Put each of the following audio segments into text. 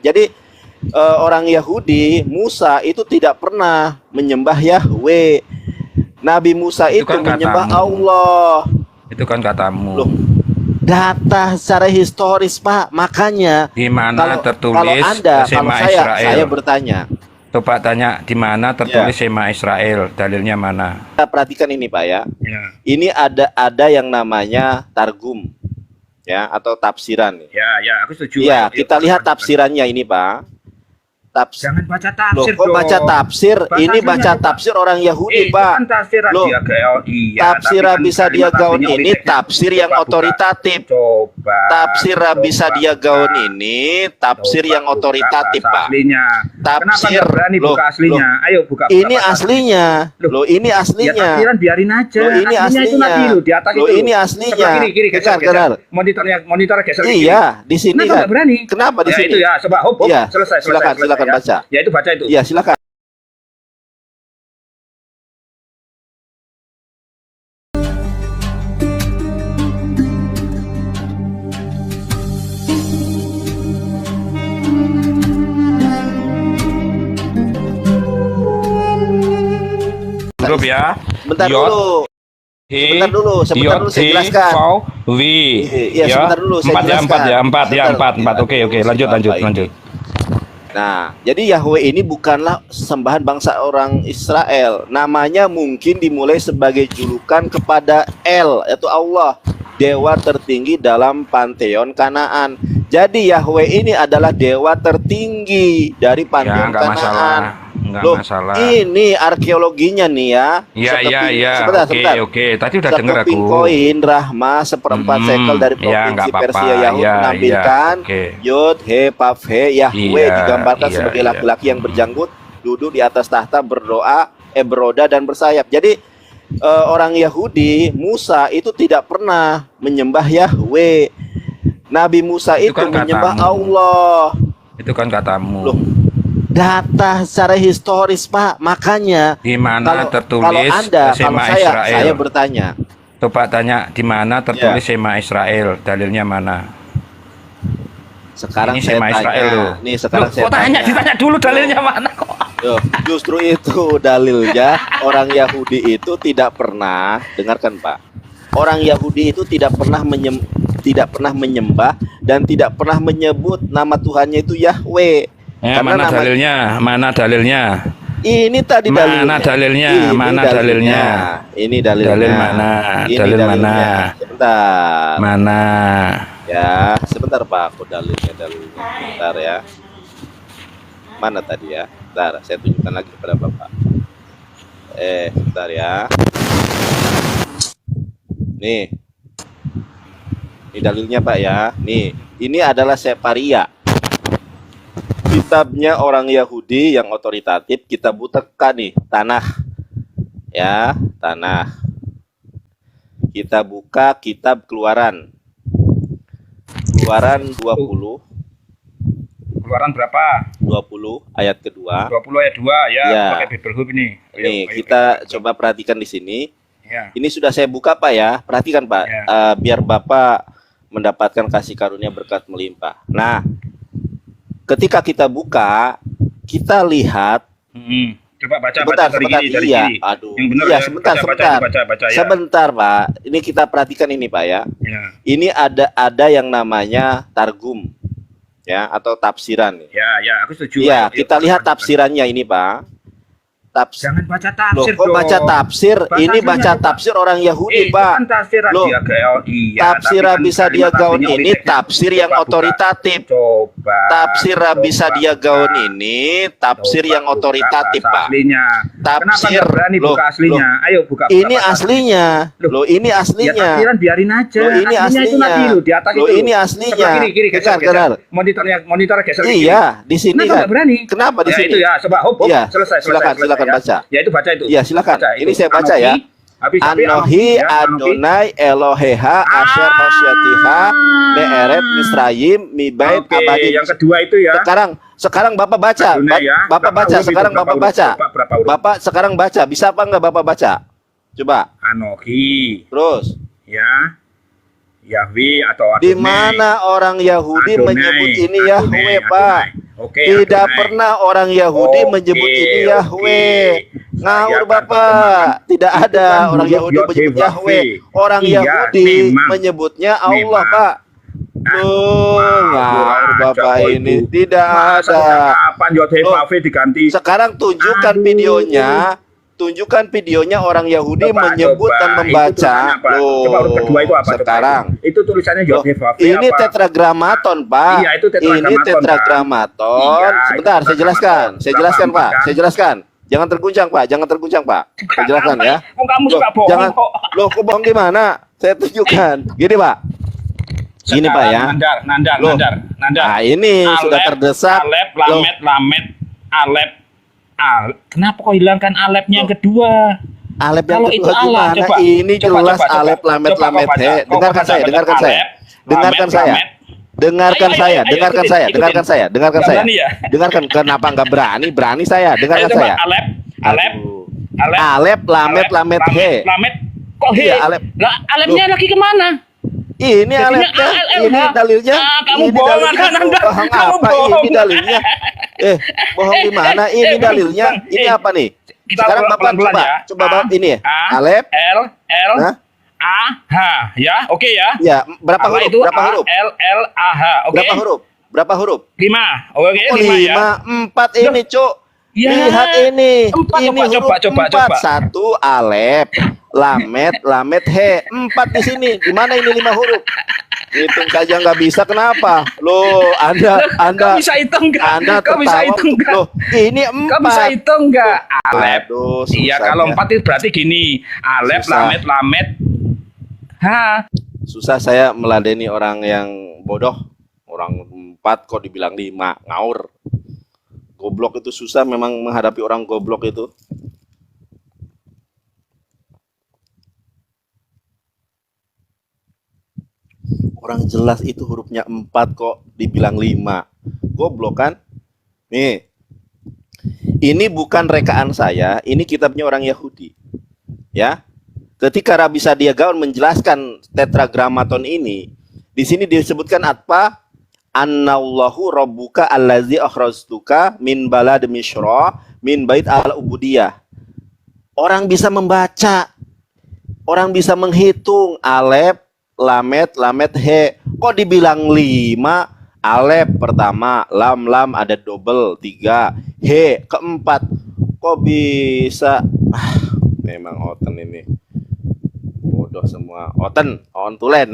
Jadi orang Yahudi, Musa itu tidak pernah menyembah Yahweh. Nabi Musa itu kan menyembah katamu. Allah. Itu kan katamu. Loh, data secara historis, Pak. Makanya Di mana tertulis Shema saya Israel? bertanya. Coba tanya di mana tertulis Shema Israel, dalilnya mana? Kita perhatikan ini, Pak ya. Ini ada yang namanya targum, ya, atau tafsiran. Ya, aku setuju. Ya, kita lihat tafsirannya ini, Pak. Jangan baca tafsir. Loh, kok baca tafsir? Ini baca tafsir orang Yahudi, Pak. Kan tafsir Loh, tafsir Rabi Sadia Gaon ini tafsir yang otoritatif. Coba. Tafsir Rabi Sadia Gaon ini tafsir yang otoritatif, Pak. Tafsir. Loh, aslinya. Ayo buka. Ini aslinya. Loh, ini aslinya. Ya, tafsiran biarin aja. Loh, ini aslinya. Itu nanti loh, di atas loh, itu. Ini aslinya. Kiri, geser. Monitor geser. Iya, di sini kan. Berani. Kenapa di sini? Itu ya, coba hop. Ya, selesai. Silakan baca. Ya itu baca itu. Iya, silakan. Huruf ya. Bentar dulu, sebentar dulu saya jelaskan. Iya, sebentar dulu saya jelaskan. Empat. Oke, lanjut. Nah, jadi Yahweh ini bukanlah sembahan bangsa orang Israel. Namanya mungkin dimulai sebagai julukan kepada El, yaitu Allah, dewa tertinggi dalam panteon Kanaan. Jadi Yahweh ini adalah dewa tertinggi dari panteon Kanaan. Masalah. Ini arkeologinya nih ya. Iya. Sebentar. Oke. Tadi udah dengar aku. Koin Rahma seperempat sekel dari provinsi Persia Yahud menampilkan Yod He Paf He. Yahweh digambarkan sebagai laki-laki yang berjanggut duduk di atas tahta beroda dan bersayap. Jadi orang Yahudi, Musa itu tidak pernah menyembah Yahweh. Nabi Musa itu menyembah Allah. Itu kan katamu. Loh, data secara historis, Pak. Makanya di mana tertulis Shema Israel? Saya bertanya. Coba tanya di mana tertulis Shema Israel, dalilnya mana? Sekarang ini saya Shema tanya. Israel loh. Nih sekarang saya ditanya dulu dalilnya mana kok. Justru itu dalilnya. Orang Yahudi itu tidak pernah, dengarkan Pak. Orang Yahudi itu tidak pernah menyembah dan tidak pernah menyebut nama Tuhannya itu Yahweh. Mana dalilnya? Ini tadi dalilnya. Mana dalilnya? Ini dalilnya. Dalil mana? Sebentar. Mana? Ya, sebentar Pak. Aku dalilnya. Sebentar ya. Mana tadi ya? Bentar, saya tunjukkan lagi kepada Bapak. Sebentar ya. Nih. Ini dalilnya Pak ya. Nih, ini adalah Separia. Kitabnya orang Yahudi yang otoritatif. Kita buka nih, tanah. Ya, tanah. Kita buka kitab Keluaran. Keluaran 20. Keluaran berapa? 20 ayat kedua. 20 ayat 2 ya. Pakai Bible Hub ini. Nih, kita coba perhatikan di sini. Ya. Ini sudah saya buka Pak ya. Perhatikan Pak. Ya. Biar Bapak mendapatkan kasih karunia berkat melimpah. Nah, ketika kita buka, kita lihat. Coba baca sebentar, dari kiri. Iya, aduh. Yang benar iya, ya. sebentar. Baca, ya. Sebentar, Pak. Ini kita perhatikan ini, Pak ya. Ini ada yang namanya targum, ya, atau tafsiran. Ya, aku setuju. Iya, kita lihat tafsirannya ini, Pak. Jangan baca tafsir. Loh, kok baca tafsir? Ini baca tafsir orang Yahudi, Pak. Loh, tafsir Rabi Sadia Gaon ini tafsir yang otoritatif. Coba. Tafsir Rabi Sadia Gaon ini tafsir yang otoritatif, Pak. Tafsir. Loh, aslinya. Ayo buka. Ini aslinya. Loh, ini aslinya. Ya, tafsiran biarin aja. Loh, ini aslinya. Itu nanti loh, di atas loh, itu. Ini aslinya. Kiri, geser. Monitor geser. Iya, di sini kan. Berani. Kenapa di sini? Itu ya, coba hop. Selesai. Silakan baca. Ya itu baca itu. Iya, silakan. Ini saya baca ya. Anohi Adonai Eloheha Asher Hosyatiha Me'eret Misrayim Mibait Abadi. Yang kedua itu ya. Sekarang Bapak baca. Bapak baca. Sekarang Bapak baca. Bapak sekarang baca. Bisa apa enggak Bapak baca? Coba. Anohi. Terus. Ya. Yahweh atau Adonai. Di mana orang Yahudi menyebut ini Yahweh, Pak? Oke, Tidak Adonai. pernah orang Yahudi menyebut ini Yahweh. Ngawur Bapak. Tidak ada orang Yahudi menyebut Yahweh. Orang Yahudi menyebutnya Allah, Pak. Loh, ngawur Bapak ini. Tidak ada. Kapan Yod-Heh-Vav-He diganti? Sekarang tunjukkan videonya. Tunjukkan videonya orang Yahudi menyebut dan membaca. Loh, coba huruf kedua itu apa? Sekarang itu tulisannya Yod-Heh-Vav-He ini apa? tetragramaton, Pak. Iya, itu tetragramaton, Ini tetragramaton. Iya, Sebentar, itu saya jelaskan. Saya jelaskan, Pak. kan? Saya jelaskan. Jangan terguncang, Pak. Jangan terguncang, Pak. Saya jelaskan ya. Kamu Loh, suka bohong jangan. kok. Loh, kok bohong gimana? Saya tunjukkan. Gini, Pak. Gini, Pak ya. Nandar. Nah, ini sudah terdesak. Alep, Loh, lamet, alep. Kenapa kok hilangkan alepnya yang kedua? Alep yang Kalau kedua itu Allah, gimana? coba. Ini Coba, jelas coba. alep lamet Coba kau lamet baca. he. Kau Dengarkan baca saya, betul. dengarkan saya. Alep, Dengarkan lamet, saya. lamet. Dengarkan Ayo, saya, ayo, dengarkan ikutin, saya, ikutin. dengarkan saya, dengarkan Nggak saya. berani ya? Dengarkan, kenapa nggak berani? Berani saya, dengarkan Ayo, coba. saya. Alep, Aduh. alep. Alep lamet lamet he. Lamet. Kok he? Iya, alep. Lah, alepnya lagi kemana? Ini Jadinya alepnya, ALL, ini ha? dalilnya. Kamu Ini bohong, dalilnya. Anda. Bohong Kamu apa? bohong. Ini dalilnya. Bohong di mana? Ini dalilnya. Ini apa nih? Kita Sekarang Bapak pelan-pelan coba, ya. coba Bapak ini ya. A, Alep. L, Hah? A, H, ya, oke ya. Ya, berapa Apa huruf? itu? Berapa huruf? A, L, A, H, oke. Berapa huruf? Berapa huruf? 5, oke, Oh, 5 ya. 5, 4 ini, Cuk. Ya, Lihat ini. 4, Ini huruf coba. 4. 1 alep, lamet he. 4 di sini. Di mana ini 5 huruf? Hitung saja nggak bisa, kenapa? Loh, Anda Kau bisa hitung nggak? Anda Kau bisa tertawa. hitung nggak? Loh, ini 4. Kau bisa hitung nggak? Alep. Aduh, Iya, susah kalau ya. 4 itu berarti gini. Alep, Susah. lamet. H. Susah saya meladeni orang yang bodoh. Orang 4 kok dibilang 5, ngawur. Goblok itu susah memang menghadapi orang goblok itu. Orang jelas itu hurufnya 4 kok dibilang 5. Goblok kan? Nih. Ini bukan rekaan saya, ini kitabnya orang Yahudi. Ya. Ketika Rabi Sadia Gaon menjelaskan tetragramaton ini, di sini disebutkan apa? Annallahu rabbuka allazi akhrajtuka min balad Misra min bait al-ubudiyah. Orang bisa membaca, orang bisa menghitung alef, lamet he. Kok dibilang 5? Alef pertama, lam ada double 3, he keempat. Kok bisa? Memang oten ini. Bodoh semua. Oten, on tulen.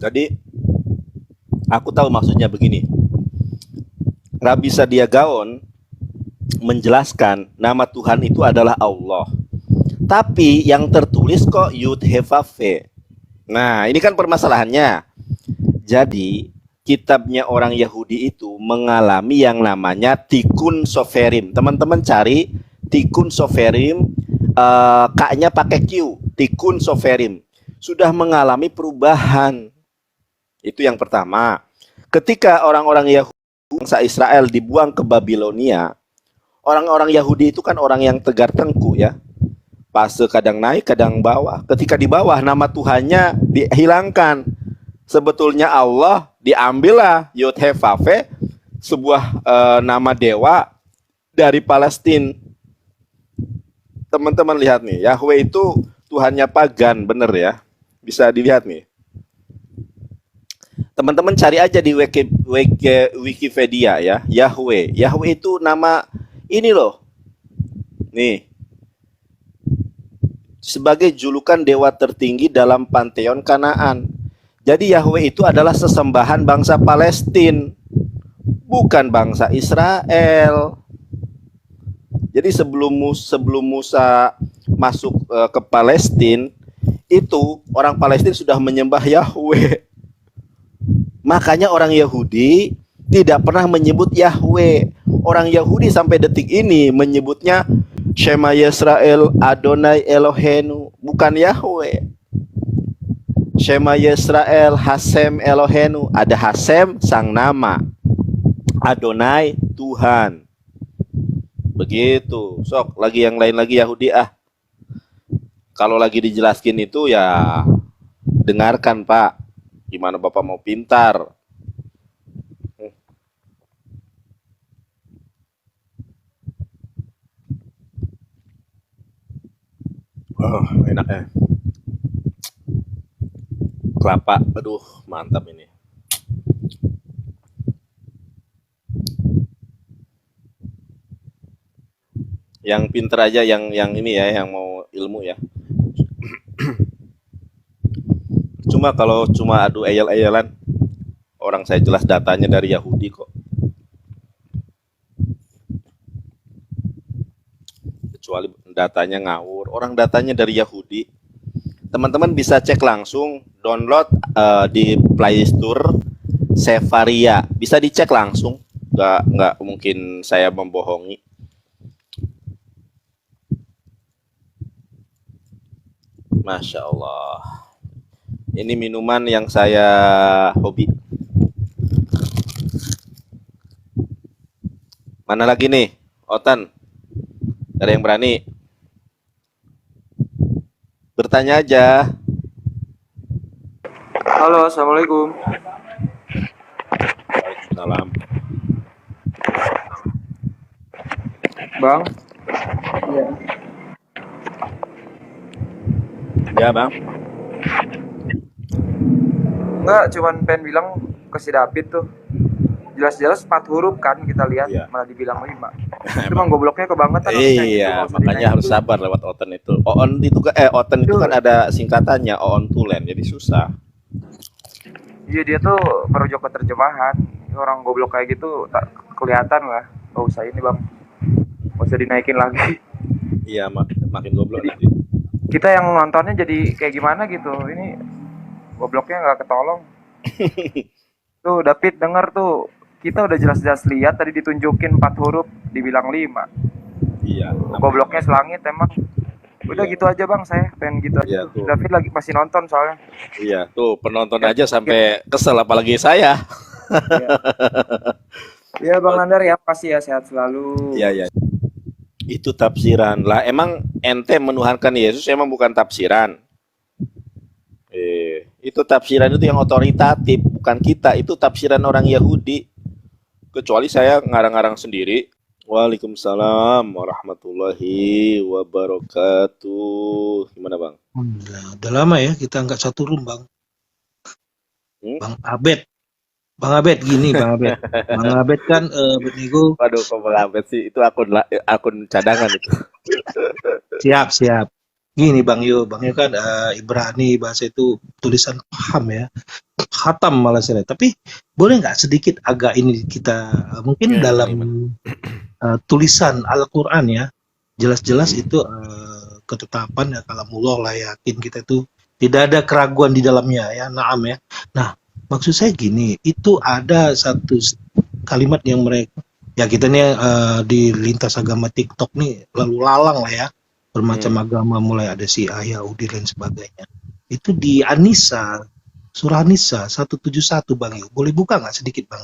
Jadi aku tahu maksudnya begini. Rabi Sadia Gaon menjelaskan nama Tuhan itu adalah Allah. Tapi yang tertulis kok Yud-Heh-Vav-He. Nah, ini kan permasalahannya. Jadi kitabnya orang Yahudi itu mengalami yang namanya Tikkun Soferim. Teman-teman cari Tikkun Soferim, K-nya pakai Q, Tikkun Soferim. Sudah mengalami perubahan. Itu yang pertama. Ketika orang-orang Yahudi, bangsa Israel dibuang ke Babilonia, orang-orang Yahudi itu kan orang yang tegar tengku ya. Fase kadang naik, kadang bawah. Ketika di bawah, nama Tuhannya dihilangkan. Sebetulnya Allah diambillah Yod-Heh-Vav-He, sebuah nama dewa dari Palestina. Teman-teman lihat nih, Yahweh itu Tuhannya pagan, bener ya. Bisa dilihat nih. Teman-teman cari aja di Wikipedia ya, Yahweh. Yahweh itu nama ini loh. Nih. Sebagai julukan dewa tertinggi dalam panteon Kanaan. Jadi Yahweh itu adalah sesembahan bangsa Palestina, bukan bangsa Israel. Jadi sebelum Musa masuk ke Palestina, itu orang Palestina sudah menyembah Yahweh. Makanya orang Yahudi tidak pernah menyebut Yahweh. Orang Yahudi sampai detik ini menyebutnya Shema Yisrael Adonai Elohenu, bukan Yahweh. Shema Yisrael Hasem Elohenu, ada Hasem sang nama, Adonai Tuhan. Begitu. Sok, lagi yang lain lagi Yahudi ah. Kalau lagi dijelaskin itu ya dengarkan Pak. Gimana Bapak mau pintar? Oh, enak ya. Kelapa, aduh mantap ini. Yang pinter aja, yang ini ya, yang mau ilmu ya. Cuma kalau cuma adu eyel-eyelan, orang saya jelas datanya dari Yahudi kok. Kecuali datanya ngawur, orang datanya dari Yahudi. Teman-teman bisa cek langsung, download di Play Store Sefaria, bisa dicek langsung. Nggak mungkin saya membohongi. Masya Allah. Ini minuman yang saya hobi. Mana lagi nih? Otan. Ada yang berani? Bertanya aja. Halo, assalamualaikum. Salam. Bang. Iya. Ya bang. Enggak, cuman pengen bilang ke si David tuh. Jelas-jelas 4 huruf kan kita lihat, Iya. malah dibilang 5. Emang gobloknya kebangetan. Iya, makanya harus sabar lewat Oten itu. Oon itu Oten itu kan ada singkatannya, Oon Tulen, jadi susah. Iya, dia tuh merujuk ke terjemahan. Orang goblok kayak gitu tak kelihatan lah. Gak usah ini bang, gak usah dinaikin lagi. Iya, makin goblok nanti. Kita yang nontonnya jadi kayak gimana gitu. Ini gobloknya nggak ketolong. Tuh David denger tuh, kita udah jelas-jelas lihat tadi ditunjukin 4 huruf, dibilang 5. Iya. Gobloknya selangit emang. Udah Iya. gitu aja bang, saya pengen gitu aja. Iya, tuh. David lagi masih nonton soalnya. Iya, tuh penonton aja sampai kesel, apalagi saya. Iya bang Nandar ya, pasti ya, sehat selalu. Iya, iya. Itu tafsiran lah. Emang ente menuhankan Yesus emang bukan tafsiran. Itu tafsiran itu yang otoritatif, bukan kita. Itu tafsiran orang Yahudi. Kecuali saya ngarang-ngarang sendiri. Waalaikumsalam warahmatullahi wabarakatuh. Gimana bang? Udah lama ya kita nggak satu room bang. Bang Abed gini Bang Abed. Bang Abed kan Benigo. Waduh, kok Bang Abed sih? Itu akun cadangan itu. Siap. Gini Bang Yo kan Ibrani, bahasa itu tulisan paham ya. Khatam malah saya. Tapi boleh nggak sedikit agak ini kita mungkin dalam tulisan Al-Quran ya. Jelas-jelas itu ketetapan ya kalamullah lah, yakin kita itu tidak ada keraguan di dalamnya ya. Naam ya. Nah, maksud saya gini, itu ada satu kalimat yang mereka, ya kita nih di lintas agama TikTok nih lalu lalang lah ya, bermacam agama, mulai ada Syiah, Yahudi dan sebagainya. Itu di An-Nisa, surah An-Nisa 171 Bang Yu. Boleh buka nggak sedikit Bang?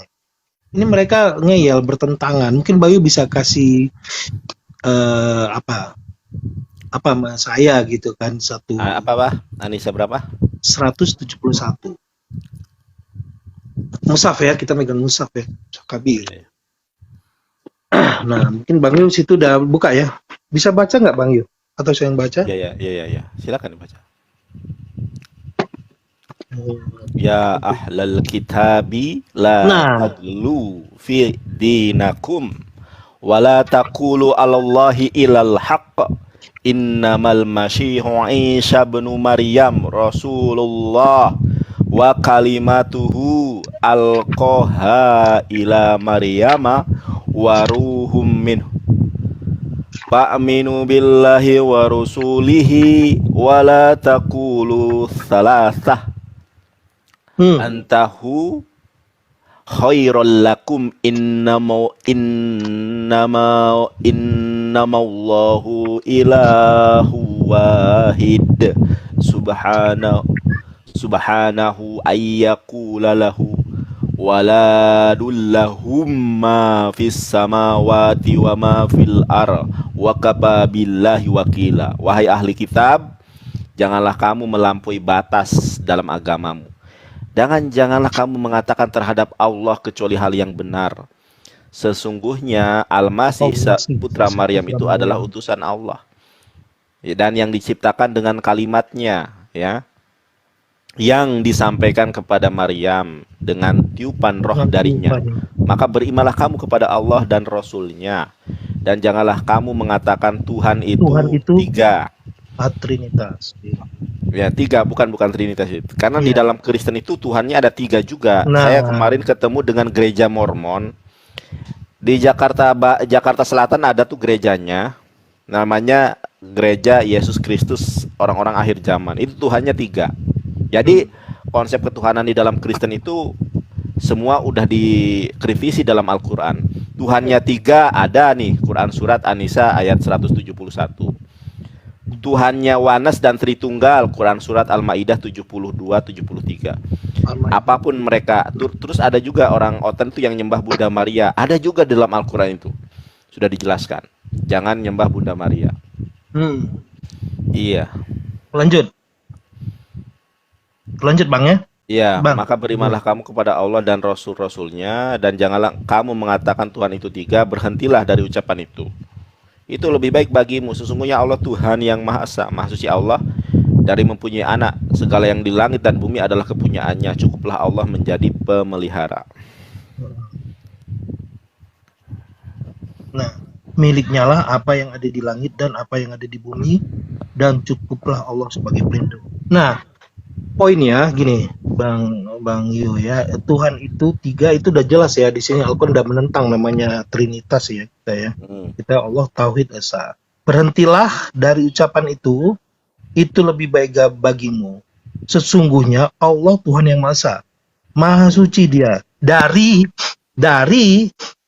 Ini mereka ngeyel bertentangan. Mungkin Bayu bisa kasih apa saya gitu kan satu. Apa Pak? An-Nisa berapa? 171. Musaf ya, kita megang musaf ya, Kabir. Nah, mungkin Bang Yu situ udah buka ya. Bisa baca nggak Bang Yu? Atau saya yang baca? Ya. Silakan dibaca. Ya ahlal kitabi la tadlu fi dinakum wa la taqulu 'alallahi illal haqq innamal masyihu Isa ibn Maryam rasulullah wa kalimatuhu alqaha ila Maryama wa ruhum minhu fa'minu billahi wa rusulihi wa la taqulu thalathah antahu khairul lakum innamallahu ilahu wahid subhanahu ayyakula lahu Waladul ma fis samawati wa ma fil wa kafa billahi wakila. Wahai ahli kitab, janganlah kamu melampaui batas dalam agamamu. Janganlah kamu mengatakan terhadap Allah kecuali hal yang benar. Sesungguhnya Al-Masih putra Maryam itu adalah utusan Allah, dan yang diciptakan dengan kalimatnya, ya, yang disampaikan kepada Maryam dengan tiupan roh darinya. Maka berimanlah kamu kepada Allah dan Rasul-Nya, dan janganlah kamu mengatakan Tuhan itu tiga. Trinitas. Ya, tiga, bukan Trinitas itu. Karena di dalam Kristen itu Tuhannya ada tiga juga. Saya kemarin ketemu dengan gereja Mormon di Jakarta Selatan, ada tuh gerejanya, namanya Gereja Yesus Kristus Orang-orang Akhir Zaman. Itu Tuhannya tiga. Jadi konsep ketuhanan di dalam Kristen itu semua udah direvisi dalam Al-Quran. Tuhannya tiga ada nih, Quran Surat An-Nisa ayat 171. Tuhannya Wanas dan Tritunggal, Quran Surat Al-Ma'idah 72-73. Apapun mereka. Terus ada juga orang Oten itu yang nyembah Bunda Maria. Ada juga dalam Al-Quran itu. Sudah dijelaskan. Jangan nyembah Bunda Maria. Iya. Lanjut Bang ya. Iya, maka berimanlah kamu kepada Allah dan Rasul-Rasulnya, dan janganlah kamu mengatakan Tuhan itu tiga. Berhentilah dari ucapan itu. Itu lebih baik bagimu. Sesungguhnya Allah Tuhan yang Maha Esa, Maha Suci Allah dari mempunyai anak. Segala yang di langit dan bumi adalah kepunyaannya. Cukuplah Allah menjadi pemelihara. Nah, miliknya lah apa yang ada di langit dan apa yang ada di bumi, dan cukuplah Allah sebagai pelindung. Nah, poinnya gini, Bang Yu ya, Tuhan itu tiga, itu udah jelas ya di sini. Al-Quran udah menentang namanya Trinitas ya kita ya. Kita Allah Tauhid Esa. Berhentilah dari ucapan itu lebih baik bagimu. Sesungguhnya Allah Tuhan yang Maha Esa, Maha Suci Dia dari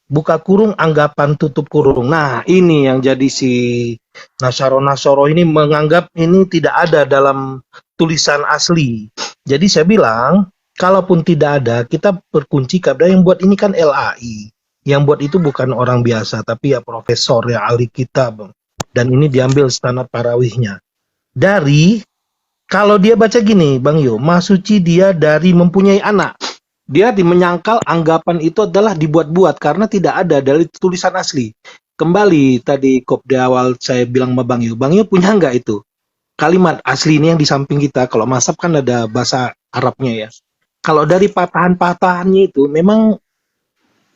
buka kurung anggapan tutup kurung. Nah, ini yang jadi si Nasoro ini menganggap ini tidak ada dalam tulisan asli. Jadi saya bilang, kalaupun tidak ada, kita berkunci kepada yang buat ini kan LAI. Yang buat itu bukan orang biasa, tapi ya profesor, ya ahli kitab. Dan ini diambil standar parawihnya. Kalau dia baca gini, Bang Yo, Maha Suci Dia dari mempunyai anak. Dia menyangkal anggapan itu adalah dibuat-buat karena tidak ada dari tulisan asli. Kembali tadi di awal saya bilang sama Bang Yo punya nggak itu kalimat asli ini yang di samping kita? Kalau mazhab kan ada bahasa Arabnya ya. Kalau dari patahan-patahannya itu memang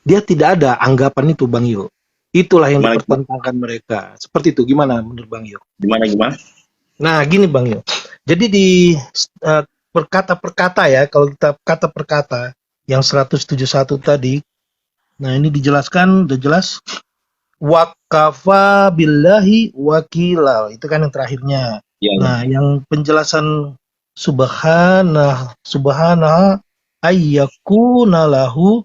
dia tidak ada anggapan itu, Bang Yo. Itulah yang dipertentangkan mereka. Seperti itu. Gimana menurut Bang Yo? Gimana? Nah, gini Bang Yo. Jadi di perkata-perkata ya, kalau kita kata perkata yang 171 tadi, nah ini dijelaskan, udah jelas. Wakafa billahi wakila, itu kan yang terakhirnya. Nah, yang penjelasan subhana ayyakuna lahu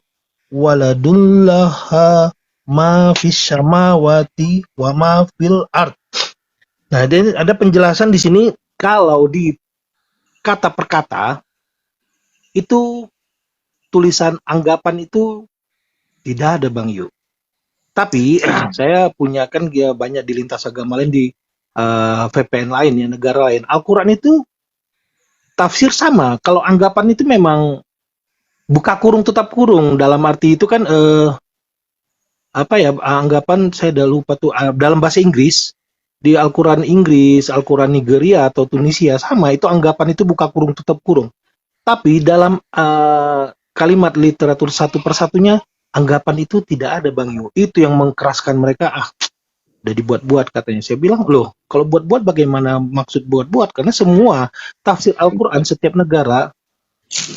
waladullaha ma fis samawati wa ma fil ard. Nah, ada penjelasan di sini kalau di kata per kata itu tulisan anggapan itu tidak ada, Bang Yu. Tapi saya punya kan dia banyak di lintas agama lain, di VPN lain ya, negara lain. Al-Quran itu tafsir sama. Kalau anggapan itu memang buka kurung tutup kurung, dalam arti itu kan anggapan saya udah lupa tuh, dalam bahasa Inggris di Al-Quran Inggris, Al-Quran Nigeria atau Tunisia sama, itu anggapan itu buka kurung tutup kurung. Tapi dalam kalimat literatur satu persatunya anggapan itu tidak ada, Bang Yu. Itu yang mengkeraskan mereka, udah dibuat-buat katanya. Saya bilang, loh, kalau buat-buat bagaimana maksud buat-buat? Karena semua tafsir Al-Quran setiap negara,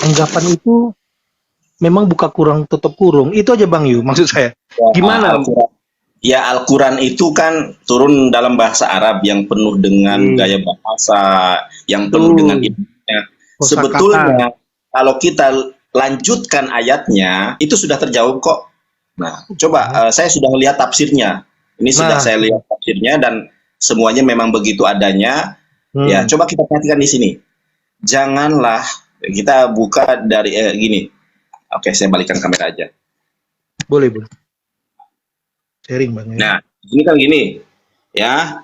anggapan itu memang buka kurung tutup kurung. Itu aja, Bang Yu, maksud saya. Gimana? Al-Quran itu kan turun dalam bahasa Arab yang penuh dengan gaya bahasa, yang penuh dengan ilmunya. Sebetulnya kalau kita lanjutkan ayatnya, itu sudah terjawab kok. Nah, coba saya sudah melihat tafsirnya. Ini sudah saya lihat tafsirnya dan semuanya memang begitu adanya. Ya, coba kita perhatikan di sini. Janganlah, kita buka dari gini. Oke, saya balikan kamera aja. Boleh, boleh. Sharing Bang. Nah, ini kan gini, ya.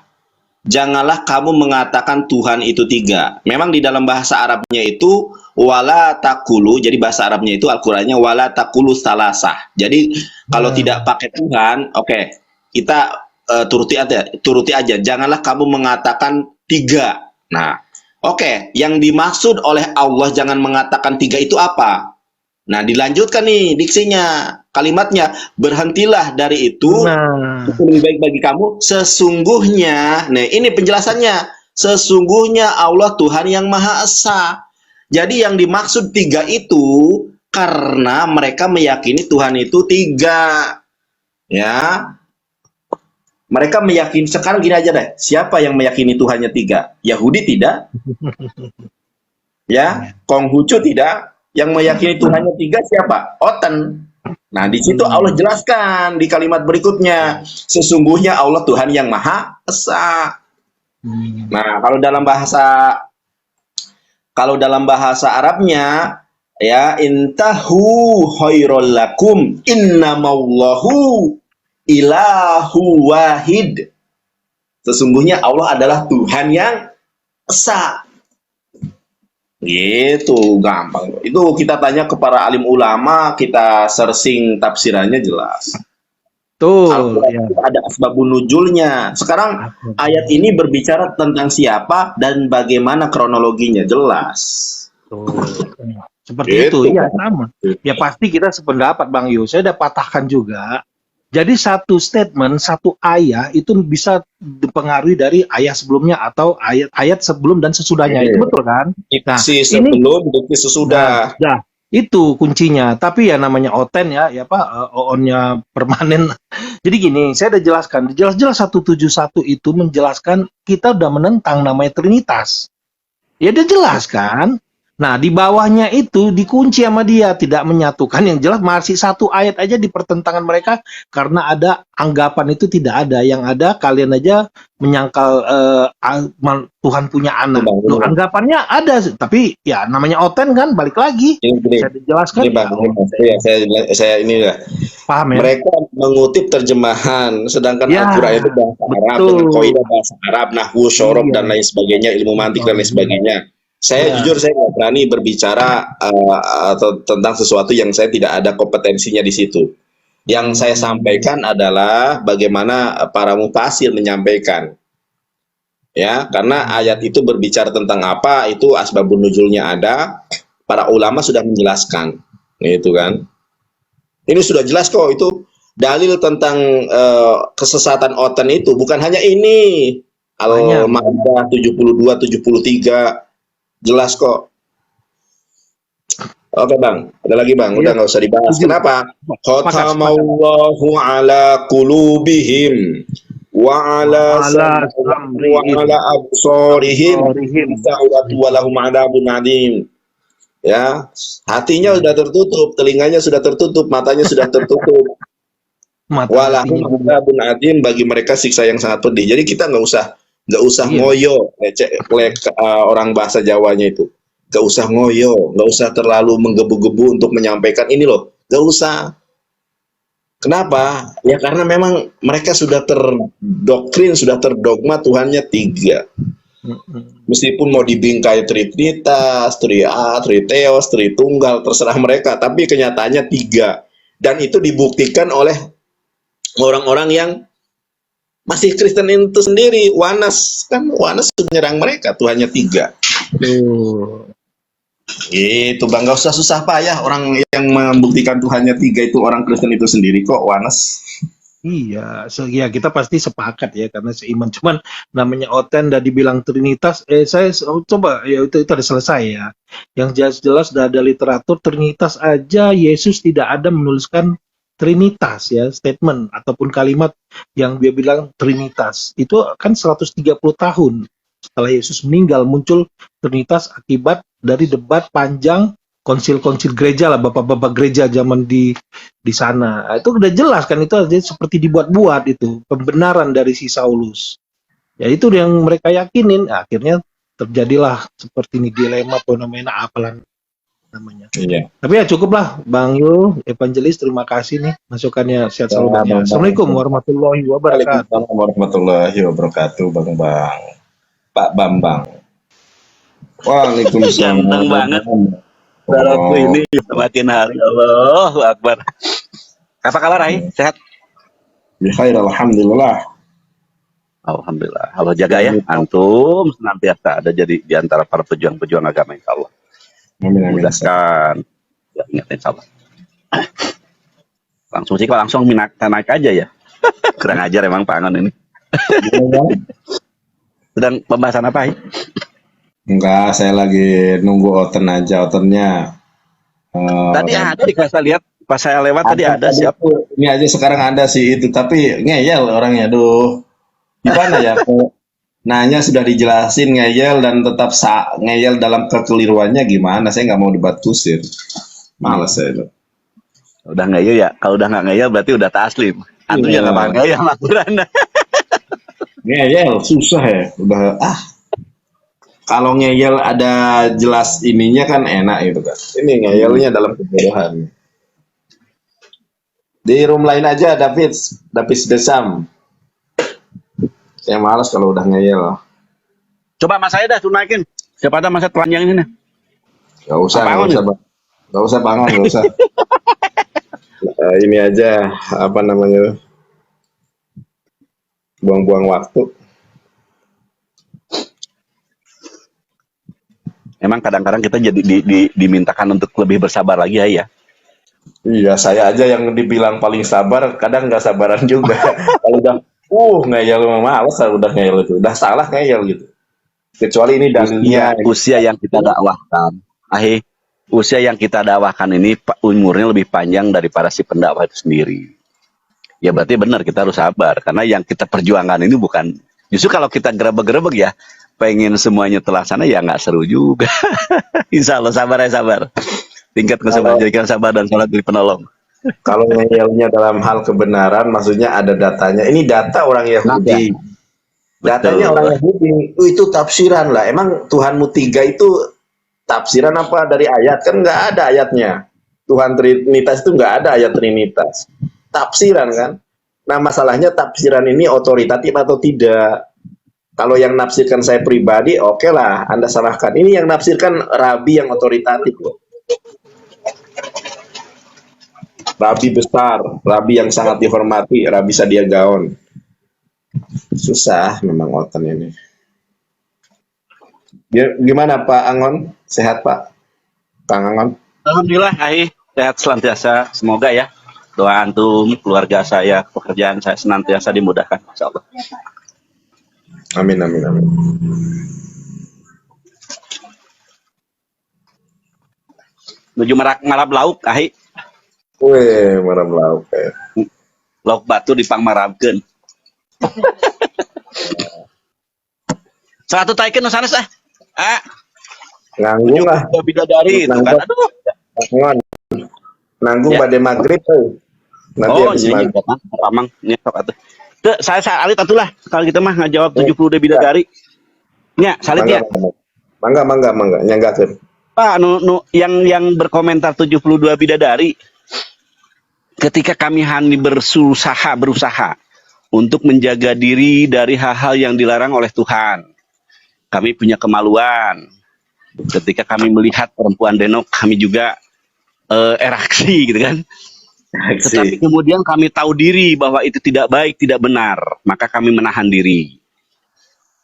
Janganlah kamu mengatakan Tuhan itu tiga. Memang di dalam bahasa Arabnya itu wala takulu. Jadi bahasa Arabnya itu Al-Qur'annya wala takulu salasah. Jadi kalau tidak pakai Tuhan, oke, kita turuti aja. Janganlah kamu mengatakan tiga. Nah, oke, yang dimaksud oleh Allah jangan mengatakan tiga itu apa? Nah, dilanjutkan nih diksinya, kalimatnya, berhentilah dari itu, itu lebih baik bagi kamu, sesungguhnya, nah ini penjelasannya, sesungguhnya Allah Tuhan yang Maha Esa. Jadi yang dimaksud tiga itu, karena mereka meyakini Tuhan itu tiga. Ya, mereka meyakini, sekarang gini aja deh, siapa yang meyakini Tuhannya tiga? Yahudi tidak? Ya, Konghucu tidak? Yang meyakini Tuhannya tiga siapa? Oten. Nah, di situ Allah jelaskan di kalimat berikutnya, sesungguhnya Allah Tuhan yang Maha Esa. Nah, kalau dalam bahasa Arabnya, ya, intahu khairul lakum innamallahu ilahu wahid. Sesungguhnya Allah adalah Tuhan yang Esa. Gitu, gampang. Itu kita tanya ke para alim ulama, kita searching tafsirannya jelas. Tuh, ya. Ada asbabun nuzulnya. Sekarang ayat ini berbicara tentang siapa dan bagaimana kronologinya, jelas. Tuh. Seperti itu, ya sama. Ya pasti kita sependapat Bang Yu. Saya udah patahkan juga. Jadi satu statement, satu ayat itu bisa dipengaruhi dari ayat sebelumnya atau ayat sebelum dan sesudahnya. Itu betul kan? Nah, sebelum, diksi sesudah. Nah, itu kuncinya. Tapi ya namanya oten ya Pak, on-nya permanen. Jadi gini, saya udah jelaskan. Jelas-jelas 171 itu menjelaskan kita udah menentang namanya Trinitas. Ya udah jelas kan? Nah, di bawahnya itu dikunci sama dia, tidak menyatukan. Yang jelas masih satu ayat aja di pertentangan mereka karena ada anggapan itu tidak ada. Yang ada kalian aja menyangkal Tuhan punya anak. Loh, anggapannya ada, tapi ya namanya oten kan, balik lagi. Saya dijelaskan. Saya ini lah. Paham ya? Mereka mengutip terjemahan, sedangkan Al-Quran itu bahasa Arab dengan kaidah bahasa Arab, nahwu, syorob dan lain sebagainya, ilmu mantik dan lain sebagainya. Saya jujur saya nggak berani berbicara atau tentang sesuatu yang saya tidak ada kompetensinya di situ. Yang saya sampaikan adalah bagaimana para mufasir menyampaikan, ya, karena ayat itu berbicara tentang apa, itu asbabun nuzulnya ada, para ulama sudah menjelaskan, gitu kan. Ini sudah jelas kok, itu dalil tentang kesesatan oten itu bukan hanya ini, Al-Maidah 72, 73. Jelas kok. Oke Bang, ada lagi Bang, udah nggak usah dibahas. Kenapa? Khatamallahu ala qulubihim wa ala sam'ihim wa ala absarihim wa lahum adabun adim. Ya, hatinya sudah tertutup, telinganya sudah tertutup, matanya sudah tertutup. Walahum adabun adim, bagi mereka siksa yang sangat pedih. Jadi kita nggak usah ngoyo, orang bahasa Jawanya itu. Gak usah ngoyo, gak usah terlalu menggebu-gebu untuk menyampaikan ini loh. Gak usah. Kenapa? Ya karena memang mereka sudah terdoktrin, sudah terdogma Tuhannya tiga. Meskipun mau dibingkai Trinitas, Tria, Triteos, Tritunggal, terserah mereka. Tapi kenyataannya tiga. Dan itu dibuktikan oleh orang-orang yang masih Kristen itu sendiri. Wanas menyerang mereka, Tuhannya tiga. Itu Bang, gak usah susah payah, orang yang membuktikan Tuhannya tiga itu orang Kristen itu sendiri kok, Wanas. Iya, ya kita pasti sepakat ya karena seiman. Cuman namanya oten dan dibilang Trinitas, saya coba ya itu udah selesai ya. Yang jelas-jelas udah ada literatur Trinitas aja, Yesus tidak ada menuliskan Trinitas ya, statement ataupun kalimat yang dia bilang Trinitas. Itu kan 130 tahun setelah Yesus meninggal muncul Trinitas akibat dari debat panjang konsil-konsil gereja lah, bapak-bapak gereja zaman di sana. Itu udah jelas kan, itu aja seperti dibuat-buat, itu pembenaran dari si Saulus. Ya itu yang mereka yakinin. Akhirnya terjadilah seperti ini dilema fenomena apalan. namanya. Iya. Tapi ya cukup lah, Bang Yul, Evangelis, terima kasih nih masukannya, sehat selalu Bang ya. Assalamualaikum warahmatullahi wabarakatuh. Waalaikumsalam warahmatullahi wabarakatuh, Bang Bang. Pak Bambang. Waalaikumsalam. Ganteng banget. Saudaraku ini semakin hari. Allahu Akbar. Apa kabar, Rai? Sehat? Bikhair, alhamdulillah. Alhamdulillah. Allah jaga ya. Antum senantiasa ada jadi di antara para pejuang-pejuang agama, insya Allah. Amin, amin. Mudahkan. Ya, ingat, insya Allah. Langsung sih, langsung naik aja ya. Kurang ajar emang Pak Angon ini. Sedang pembahasan apa, Hai? Enggak, saya lagi nunggu oten aja, otennya. Tadi ada saya lihat pas saya lewat tadi ada siap. Ini aja sekarang ada sih itu, tapi ngeyel orangnya, aduh. Gimana ya? Nanya sudah dijelasin ngeyel dan tetap ngeyel dalam kekeliruannya gimana? Saya nggak mau debat kusir. Males saya itu. Udah ngeyel ya? Kalau udah nggak ngeyel berarti udah taslim. Antum ya nggak bakal ngeyel aturan. Ngeyel susah ya. Udah kalau ngeyel ada jelas ininya kan enak gitu kan. Ini ngeyelnya dalam kebodohan. Di room lain aja David Besam. Saya malas kalau udah ngeyel. Coba Mas saya dah tunaikin. Siapa ada masa telanjang ini nih? Gak usah bangun, gak usah. Ini aja apa namanya? Buang-buang waktu. Emang kadang-kadang kita jadi dimintakan untuk lebih bersabar lagi ya. Iya, saya aja yang dibilang paling sabar, kadang nggak sabaran juga. Kalau udah ngeyel memang males, udah ngeyel itu, udah salah ngeyel gitu. Kecuali ini dalilnya usia yang kita dakwahkan. Usia yang kita dakwahkan ini umurnya lebih panjang daripada si pendakwah itu sendiri. Ya berarti benar kita harus sabar, karena yang kita perjuangkan ini bukan, justru kalau kita gerebek-gerebek ya, pengen semuanya terlaksana ya nggak seru juga. Insya Allah sabar. Tingkat kesabaran jadikan sabar dan sholat dari penolong. Kalau ngeyelnya dalam hal kebenaran, maksudnya ada datanya. Ini data orang Yahudi. Datanya orang Yahudi. Itu tafsiran lah. Emang Tuhanmu 3 itu tafsiran apa dari ayat? Kan nggak ada ayatnya. Tuhan Trinitas itu nggak ada ayat Trinitas. Tafsiran kan. Nah masalahnya tafsiran ini otoritatif atau tidak. Kalau yang nafsirkan saya pribadi, oke lah, Anda salahkan. Ini yang nafsirkan rabi yang otoritatif loh. Rabi besar, rabi yang sangat dihormati, Rabi Sadia Gaon. Susah memang oten ini. Gimana Pak Angon? Sehat Pak? Kang Angon? Alhamdulillah, sehat senantiasa. Semoga ya doa antum, keluarga saya, pekerjaan saya senantiasa dimudahkan, insya Allah. Amin. Menuju marab lauk, Wih, marab lauk. Lauk batu dipangmarabkeun. Satu taikin nu sanes Nganggung lah. Bidadari itu kan. Aduh. Nanggung pada maghrib nanti habis maghrib. Pamang nyesok atuh. Teu saya salit atulah kalau kita mah ngajawab 70 bidadari. Nya, salit ya. Mangga nyanggakeun. Pak yang berkomentar 72 bidadari, ketika kami berusaha untuk menjaga diri dari hal-hal yang dilarang oleh Tuhan. Kami punya kemaluan. Ketika kami melihat perempuan denok, kami juga eraksi gitu kan. Tetapi kemudian kami tahu diri bahwa itu tidak baik, tidak benar. Maka kami menahan diri.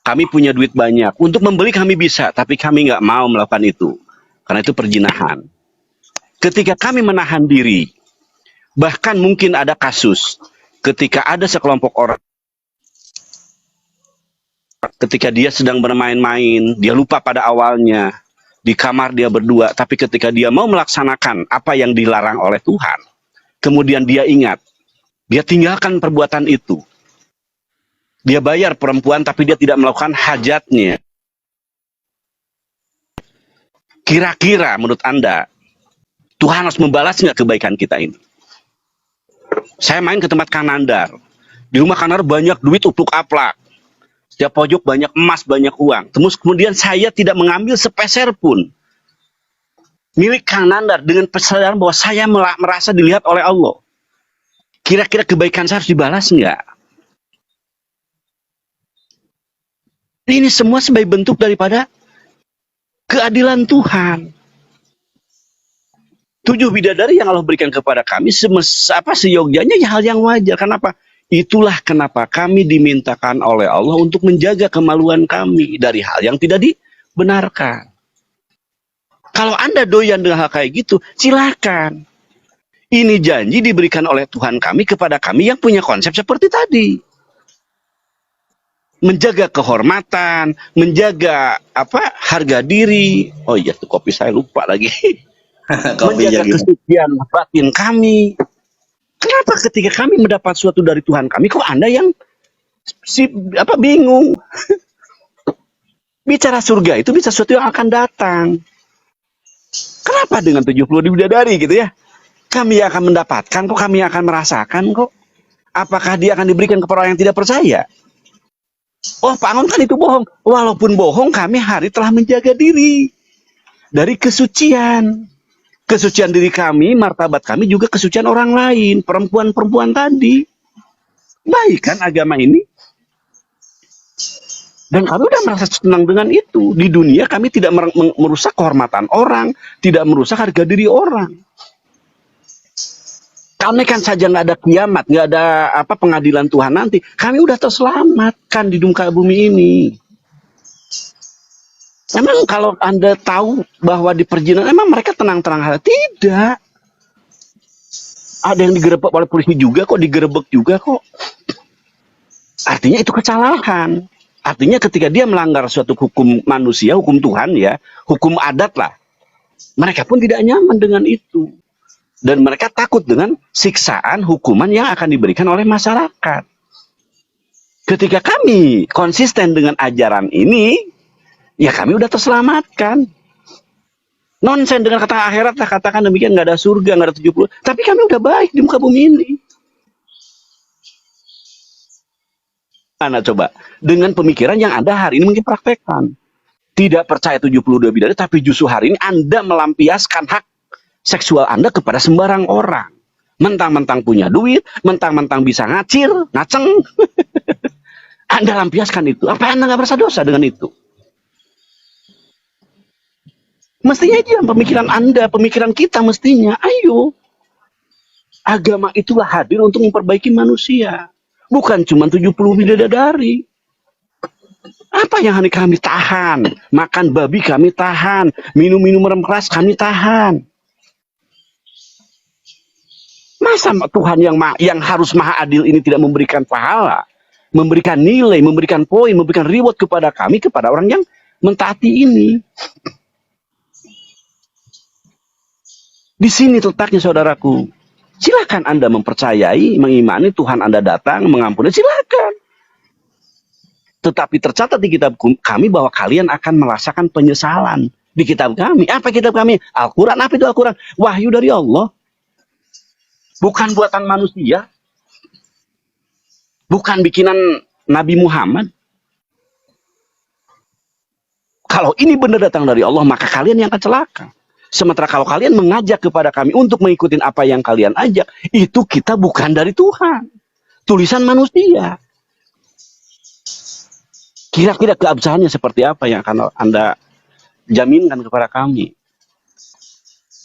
Kami punya duit banyak. Untuk membeli kami bisa, tapi kami nggak mau melakukan itu. Karena itu perjinahan. Ketika kami menahan diri, bahkan mungkin ada kasus ketika ada sekelompok orang, ketika dia sedang bermain-main, dia lupa pada awalnya, di kamar dia berdua, tapi ketika dia mau melaksanakan apa yang dilarang oleh Tuhan, kemudian dia ingat, dia tinggalkan perbuatan itu. Dia bayar perempuan, tapi dia tidak melakukan hajatnya. Kira-kira menurut Anda, Tuhan harus membalas nggak kebaikan kita ini? Saya main ke tempat Kang Nandar. Di rumah Kang Nandar banyak duit upluk-aplak. Setiap pojok banyak emas, banyak uang. Terus kemudian saya tidak mengambil sepeser pun. milik Kang Nandar dengan kesadaran bahwa saya merasa dilihat oleh Allah. Kira-kira kebaikan saya harus dibalas nggak? Ini semua sebagai bentuk daripada keadilan Tuhan. 7 bidadari yang Allah berikan kepada kami seyogyanya ya hal yang wajar. Kenapa? Itulah kenapa kami dimintakan oleh Allah untuk menjaga kemaluan kami dari hal yang tidak dibenarkan. Kalau Anda doyan dengan hal kayak gitu, silakan. Ini janji diberikan oleh Tuhan kami kepada kami yang punya konsep seperti tadi. Menjaga kehormatan, menjaga harga diri. Oh iya, tuh kopi saya lupa lagi. Menjaga kesucian batin kami. Kenapa ketika kami mendapat sesuatu dari Tuhan kami, kok Anda yang bingung? Bicara surga itu bisa sesuatu yang akan datang. Kenapa dengan 70 bidadari gitu ya? Kami akan mendapatkan kok, kami akan merasakan kok. Apakah dia akan diberikan kepada orang yang tidak percaya? Oh, Pak Angon kan itu bohong. Walaupun bohong, kami hari telah menjaga diri dari kesucian. Kesucian diri kami, martabat kami juga kesucian orang lain, perempuan-perempuan tadi. Baik kan agama ini? Dan kami udah merasa senang dengan itu. Di dunia kami tidak merusak kehormatan orang, tidak merusak harga diri orang. Kami kan saja nggak ada kiamat, nggak ada pengadilan Tuhan nanti. Kami udah terselamatkan di muka bumi ini. Emang kalau Anda tahu bahwa di perjalanan, emang mereka tenang-tenang saja? Tidak. Ada yang digerebek oleh polisi juga kok, digerebek juga kok. Artinya itu kesalahan. Artinya ketika dia melanggar suatu hukum manusia, hukum Tuhan ya, hukum adat lah. Mereka pun tidak nyaman dengan itu. Dan mereka takut dengan siksaan, hukuman yang akan diberikan oleh masyarakat. Ketika kami konsisten dengan ajaran ini, ya kami udah terselamatkan. Nonsen dengan kata akhirat lah, katakan demikian, nggak ada surga, nggak ada 70. Tapi kami udah baik di muka bumi ini. Mana coba? Dengan pemikiran yang Anda hari ini mungkin praktekkan. Tidak percaya 72 bidadari, tapi justru hari ini Anda melampiaskan hak seksual Anda kepada sembarang orang. Mentang-mentang punya duit, mentang-mentang bisa ngaceng. Anda lampiaskan itu. Apa Anda nggak merasa dosa dengan itu? Mestinya itu yang pemikiran Anda, pemikiran kita mestinya. Ayo. Agama itulah hadir untuk memperbaiki manusia. Bukan cuma 70 bidadari. Apa yang kami tahan? Makan babi kami tahan. Minum-minum keras kami tahan. Masa Tuhan yang harus maha adil ini tidak memberikan pahala? Memberikan nilai, memberikan poin, memberikan reward kepada kami, kepada orang yang mentaati ini. Di sini letaknya saudaraku. Silakan Anda mempercayai, mengimani Tuhan Anda datang, mengampuni, silakan. Tetapi tercatat di kitab kami bahwa kalian akan merasakan penyesalan. Di kitab kami. Apa kitab kami? Al-Quran. Apa itu Al-Quran? Wahyu dari Allah. Bukan buatan manusia. Bukan bikinan Nabi Muhammad. Kalau ini benar datang dari Allah, maka kalian yang akan celaka. Sementara kalau kalian mengajak kepada kami untuk mengikuti apa yang kalian ajak, itu kita bukan dari Tuhan. Tulisan manusia. Kira-kira keabsahannya seperti apa yang akan Anda jaminkan kepada kami?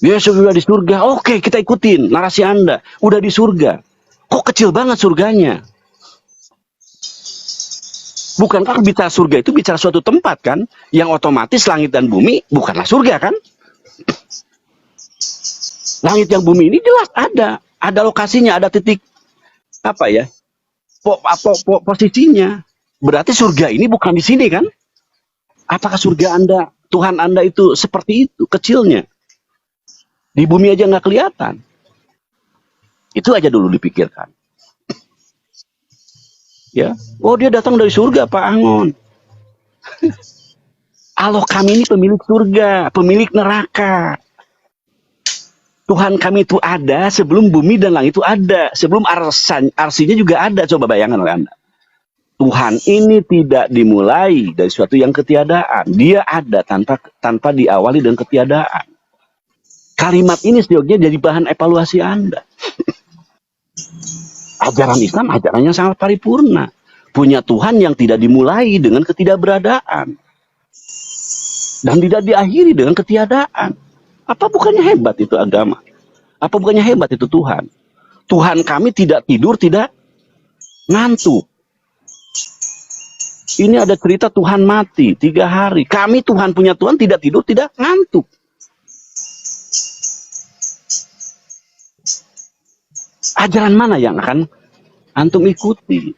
Yesus sudah di surga, oke kita ikutin narasi Anda. Udah di surga. Kok kecil banget surganya? Bukankah bicara surga itu bicara suatu tempat kan? Yang otomatis langit dan bumi bukanlah surga kan? Langit yang bumi ini jelas ada lokasinya, ada titik posisinya. Berarti surga ini bukan di sini kan? Apakah surga Anda, Tuhan Anda itu seperti itu kecilnya? Di bumi aja nggak kelihatan. Itu aja dulu dipikirkan. Ya, oh dia datang dari surga Pak Angon. Allah kami ini pemilik surga, pemilik neraka. Tuhan kami itu ada sebelum bumi dan langit itu ada. Sebelum arsinya juga ada. Coba bayangkan oleh Anda. Tuhan ini tidak dimulai dari sesuatu yang ketiadaan. Dia ada tanpa diawali dengan ketiadaan. Kalimat ini seyogianya jadi bahan evaluasi Anda. Ajaran Islam ajarannya sangat paripurna. Punya Tuhan yang tidak dimulai dengan ketidakberadaan. Dan tidak diakhiri dengan ketiadaan. Apa bukannya hebat itu agama? Apa bukannya hebat itu Tuhan? Tuhan kami tidak tidur, tidak ngantuk. Ini ada cerita Tuhan mati 3 hari. Kami Tuhan punya Tuhan tidak tidur, tidak ngantuk. Ajaran mana yang akan antum ikuti?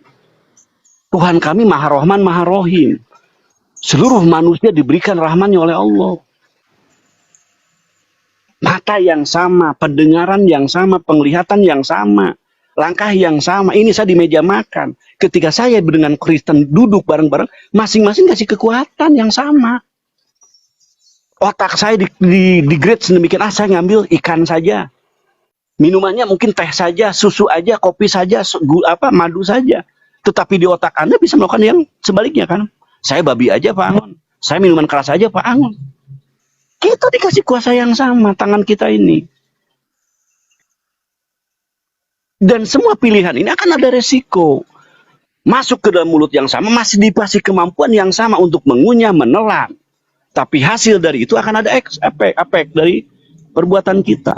Tuhan kami Maha Rahman, Maha Rahim. Seluruh manusia diberikan rahmannya oleh Allah. Mata yang sama, pendengaran yang sama, penglihatan yang sama, langkah yang sama. Ini saya di meja makan. Ketika saya dengan Kristen duduk bareng-bareng, masing-masing kasih kekuatan yang sama. Otak saya di grade sedemikian, saya ngambil ikan saja. Minumannya mungkin teh saja, susu aja, kopi saja, madu saja. Tetapi di otak Anda bisa melakukan yang sebaliknya kan? Saya babi aja Pak Angon. Saya minuman keras aja Pak Angon. Kita dikasih kuasa yang sama, tangan kita ini. Dan semua pilihan ini akan ada resiko. Masuk ke dalam mulut yang sama, masih dikasih kemampuan yang sama untuk mengunyah, menelan. Tapi hasil dari itu akan ada efek dari perbuatan kita.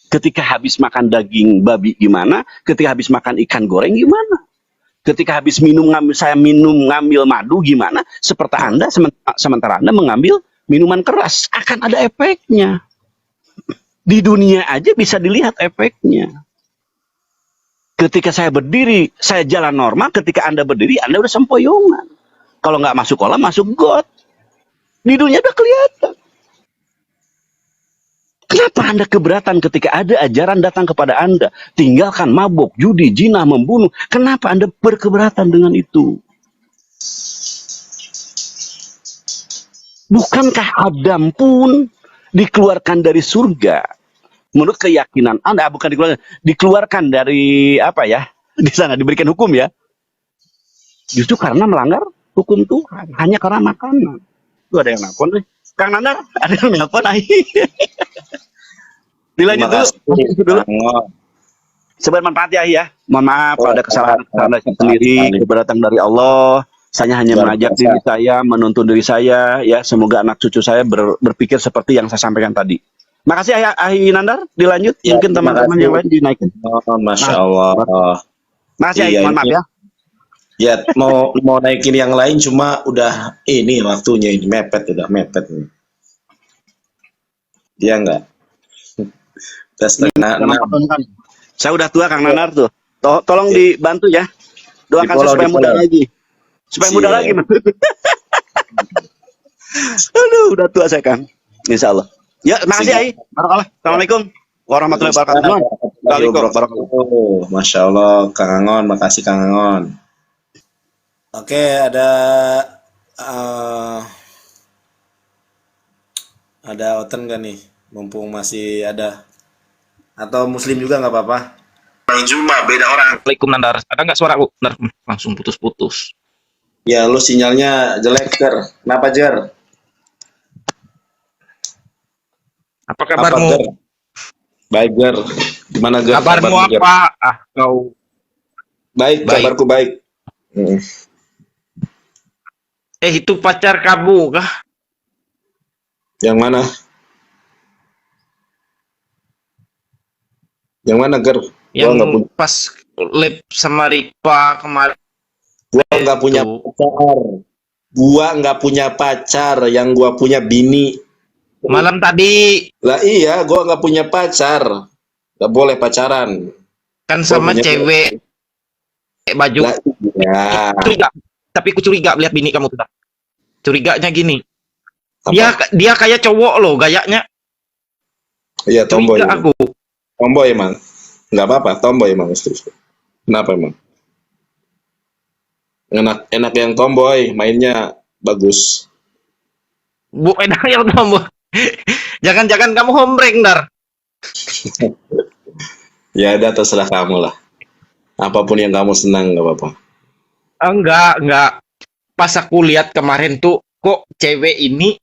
Ketika habis makan daging babi gimana? Ketika habis makan ikan goreng gimana? Ketika habis saya ngambil madu gimana? Seperti Anda, sementara Anda mengambil minuman keras. Akan ada efeknya. Di dunia aja bisa dilihat efeknya. Ketika saya berdiri, saya jalan normal. Ketika Anda berdiri, Anda udah sempoyongan. Kalau nggak masuk kolam, masuk got. Di dunia udah kelihatan. Kenapa Anda keberatan ketika ada ajaran datang kepada Anda? Tinggalkan mabuk, judi, zina, membunuh. Kenapa Anda berkeberatan dengan itu? Bukankah Adam pun dikeluarkan dari surga? Menurut keyakinan Anda, bukan dikeluarkan dari apa ya? Di sana diberikan hukum ya. Justru karena melanggar hukum Tuhan. Hanya karena makanan. Itu ada yang nelfon nih. Kang Nanda, ada yang nelfon Dilanjut dulu. Sebagai manfaat ya. Mohon maaf kalau ada kesalahan saya sendiri, keberatan dari Allah. Saya hanya mengajak diri saya, menuntun diri saya, ya semoga anak cucu saya berpikir seperti yang saya sampaikan tadi. Makasih Ahi Nandar, dilanjut. Ya, mungkin teman-teman yang lain dinaikin. Masya Allah. Makasih Ahi, mohon maaf ya. Ya, mau naikin yang lain cuma udah ini waktunya ini mepet nih. Dia enggak. Udah setengah 6. Saya udah tua Kang Nanar tuh. Tolong dibantu ya. Doakan saya supaya muda lagi. Supaya muda lagi. Aduh, udah tua saya Kang. Insyaallah. Ya, makasih Ai. Barakallah. Assalamualaikum warahmatullahi wabarakatuh. Waalaikumsalam. Masya Allah, Kang Angon, makasih Kang Angon. Oke, ada Oten nggak nih? Mumpung masih ada. Atau Muslim juga nggak apa-apa? Cuma beda orang. Assalamualaikum Nandar. Ada nggak suara Bu? Langsung putus-putus. Ya, lu sinyalnya jelek, Ger. Kenapa, Jer? Apa kabarmu? Ger? Baik, Ger. Gimana, Ger? Kabarmu Ger? apa? Kau. Baik, kabarku baik. Itu pacar kamu kah? Yang mana? Yang mana, Ger? Yang pas lab sama Ripa kemarin. Gua nggak punya pacar. Gua nggak punya pacar. Yang gua punya bini. Malam tadi. Lah iya, gua nggak punya pacar. Nggak boleh pacaran. Kan sama cewek. Baju. Lah, iya. Curiga. Tapi aku curiga lihat bini kamu tuh. Curiganya gini. Apa? Dia kayak cowok loh gayanya. Iya, tomboy. Curiga aku. Tomboy emang. Nggak apa-apa, tomboy emang. Kenapa emang? Enak yang tomboy, mainnya bagus. Bu, enak yang tomboy. Jangan-jangan kamu hombreng, Dar. Ya udah terserah kamu lah. Apapun yang kamu senang nggak apa-apa. Enggak. Pas aku lihat kemarin tuh, kok cewek ini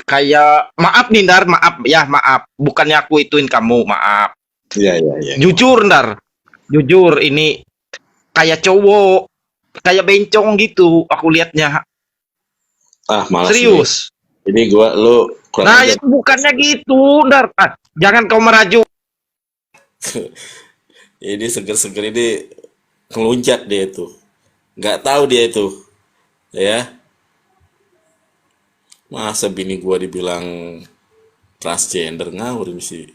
kayak maaf nih Ndar, maaf ya, maaf. Bukannya aku ituin kamu, maaf. Iya, iya, iya. Jujur Ndar, jujur ini kayak cowok, kayak bencong gitu aku liatnya. Ah, malas nih. Serius. Ini lu kurang Nah, ajar. itu bukannya gitu, Ndar. Ah, jangan kau merajuk. Ini seger-seger ini ngelunjak dia itu. Nggak tahu dia itu. Ya. Masa bini gua dibilang transgender, ngawur ini sih.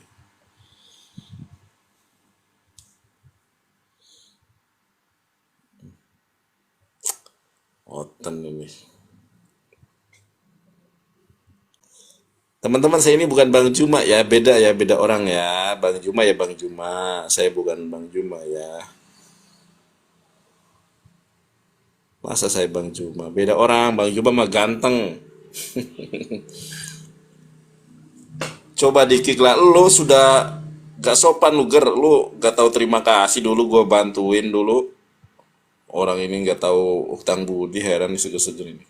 Oten ini. Teman-teman, saya ini bukan Bang Juma ya, beda orang ya. Bang Juma ya Bang Juma, saya bukan Bang Juma ya. Masa saya Bang Juma, beda orang. Bang Juma mah ganteng. Coba dikik lah, lu sudah gak sopan lu ger, lu gak tahu terima kasih dulu gua bantuin dulu. Orang ini gak tahu utang budi, heran nih seger-seger ini.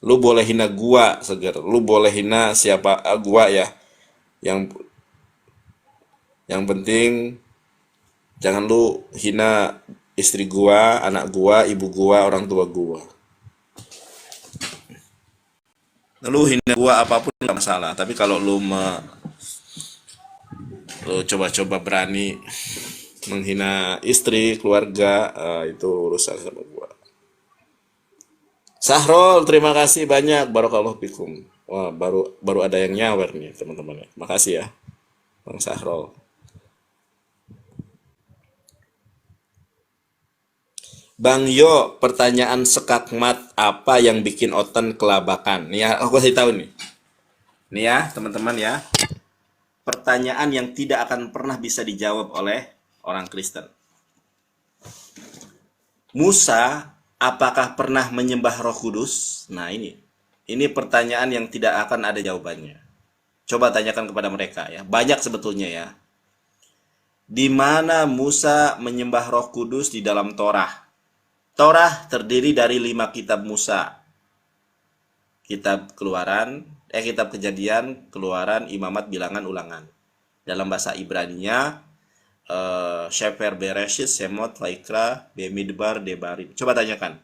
Lu boleh hina gua, Seger. Lu boleh hina siapa gua ya. Yang penting jangan lu hina istri gua, anak gua, ibu gua, orang tua gua. Lu hina gua apapun nggak masalah, tapi kalau lu coba-coba berani menghina istri, keluarga, itu urusan sama gua. Sahrol, terima kasih banyak. Barakallahu fikum. Wah, baru ada yang nyawer nih, teman-teman. Makasih ya, Bang Sahrol. Bang Yo, pertanyaan sekakmat apa yang bikin Oten kelabakan? Nih ya, aku kasih tahu nih. Nih ya, teman-teman ya. Pertanyaan yang tidak akan pernah bisa dijawab oleh orang Kristen. Musa apakah pernah menyembah Roh Kudus? Nah, ini pertanyaan yang tidak akan ada jawabannya. Coba tanyakan kepada mereka ya. Banyak sebetulnya ya. Di mana Musa menyembah Roh Kudus di dalam Torah? Torah terdiri dari 5 kitab Musa. Kitab Keluaran, kitab Kejadian, Keluaran, Imamat, Bilangan, Ulangan. Dalam bahasa Ibraninya Shefer, Bereshit, Semot, Vaikra, Bemidbar, Debarim. Coba tanyakan.